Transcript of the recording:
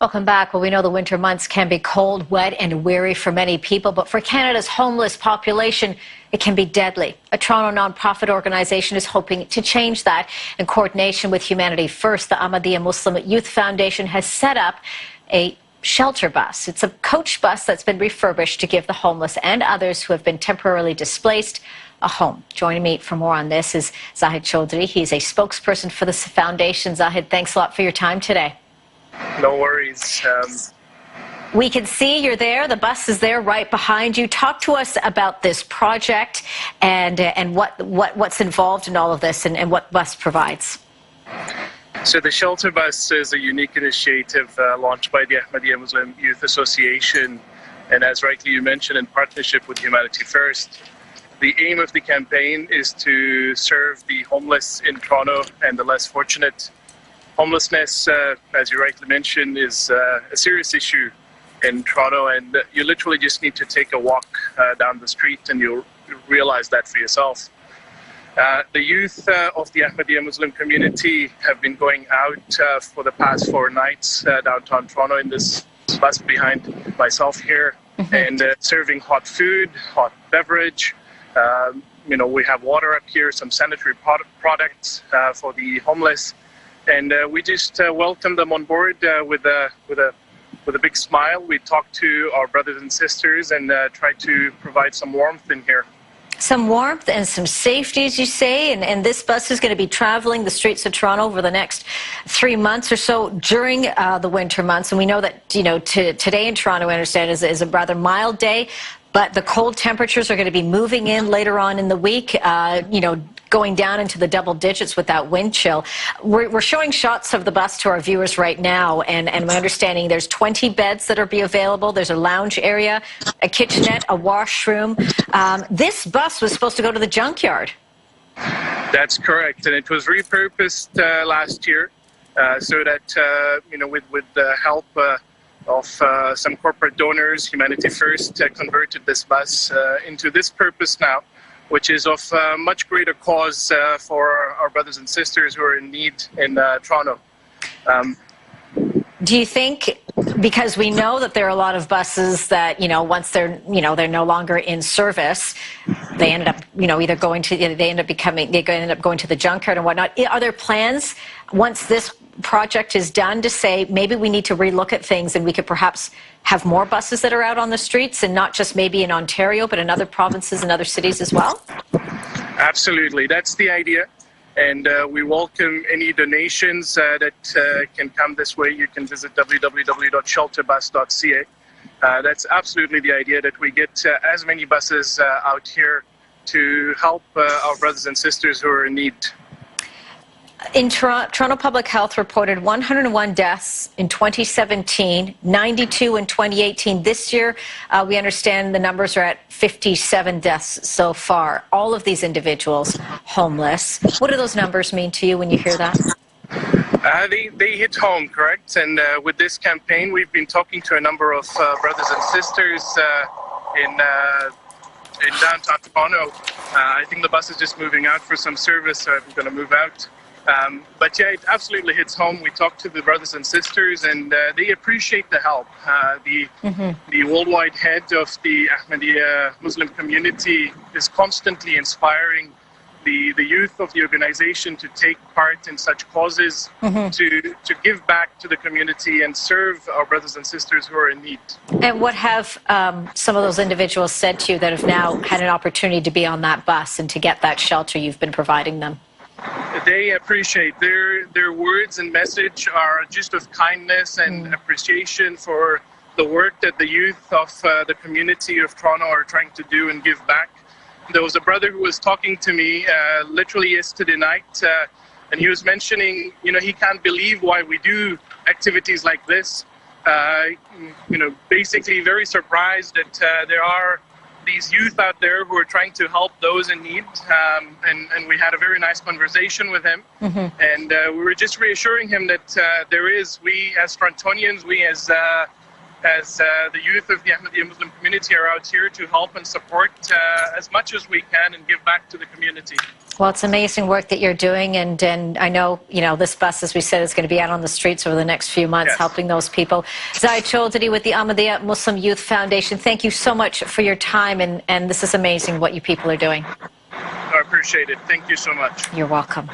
Welcome back. Well, we know the winter months can be cold, wet and weary for many people, but for Canada's homeless population, it can be deadly. A Toronto non-profit organization is hoping to change that. In coordination with Humanity First, the Ahmadiyya Muslim Youth Foundation has set up a shelter bus. It's a coach bus that's been refurbished to give the homeless and others who have been temporarily displaced a home. Joining me for more on this is Zahid Chaudhary. He's a spokesperson for the foundation. Zahid, thanks a lot for your time today. No worries. We can see you're there. The bus is there right behind you. Talk to us about this project and what's involved in all of this and what bus provides. So the shelter bus is a unique initiative launched by the Ahmadiyya Muslim Youth Association, and as rightly you mentioned, in partnership with Humanity First. The aim of the campaign is to serve the homeless in Toronto and the less fortunate. Homelessness, as you rightly mentioned, is a serious issue in Toronto, and you literally just need to take a walk down the street and you'll realize that for yourself. The youth of the Ahmadiyya Muslim community have been going out for the past 4 nights downtown Toronto in this bus behind myself here, and serving hot food, hot beverage. We have water up here, some sanitary products for the homeless. And we just welcome them on board with a big smile. We talk to our brothers and sisters and try to provide some warmth in here. Some warmth and some safety, as you say, and this bus is going to be traveling the streets of Toronto over the next 3 months or so during the winter months. And we know that, today in Toronto, I understand, is a rather mild day, but the cold temperatures are going to be moving in later on in the week, going down into the double digits with that wind chill. We're showing shots of the bus to our viewers right now, and my understanding there's 20 beds that are be available. There's a lounge area, a kitchenette, a washroom. This bus was supposed to go to the junkyard. That's correct, and it was repurposed last year so that, with the help of some corporate donors, Humanity First converted this bus into this purpose now, which is of much greater cause for our brothers and sisters who are in need in Toronto. Do you think, because we know that there are a lot of buses that, once they're no longer in service, they ended up, either going to, they end up going to the junkyard and whatnot. Are there plans once this project is done to say maybe we need to relook at things and we could perhaps have more buses that are out on the streets, and not just maybe in Ontario, but in other provinces and other cities as well? Absolutely, that's the idea. And we welcome any donations that can come this way. You can visit www.shelterbus.ca. That's absolutely the idea, that we get as many buses out here to help our brothers and sisters who are in need. In Toronto Public Health reported 101 deaths in 2017, 92 in 2018. This year, we understand the numbers are at 57 deaths so far. All of these individuals homeless. What do those numbers mean to you when you hear that? They hit home, correct? And with this campaign, we've been talking to a number of brothers and sisters in downtown Toronto. I think the bus is just moving out for some service, so I'm going to move out. But yeah, it absolutely hits home. We talk to the brothers and sisters, and they appreciate the help. The worldwide head of the Ahmadiyya Muslim community is constantly inspiring the youth of the organization to take part in such causes, to give back to the community and serve our brothers and sisters who are in need. And what have some of those individuals said to you that have now had an opportunity to be on that bus and to get that shelter you've been providing them? They appreciate their words and message are just of kindness and appreciation for the work that the youth of the community of Toronto are trying to do and give back. There was a brother who was talking to me literally yesterday night, and he was mentioning, he can't believe why we do activities like this. Basically very surprised that there are these youth out there who are trying to help those in need, and we had a very nice conversation with him, and we were just reassuring him that we as Torontonians, we as as the youth of the Ahmadiyya Muslim community are out here to help and support as much as we can and give back to the community. Well, it's amazing work that you're doing, and I know, this bus, as we said, is going to be out on the streets over the next few months, Yes. helping those people. Zahid Chaudhary with the Ahmadiyya Muslim Youth Foundation, thank you so much for your time, and this is amazing what you people are doing. I appreciate it. Thank you so much. You're welcome.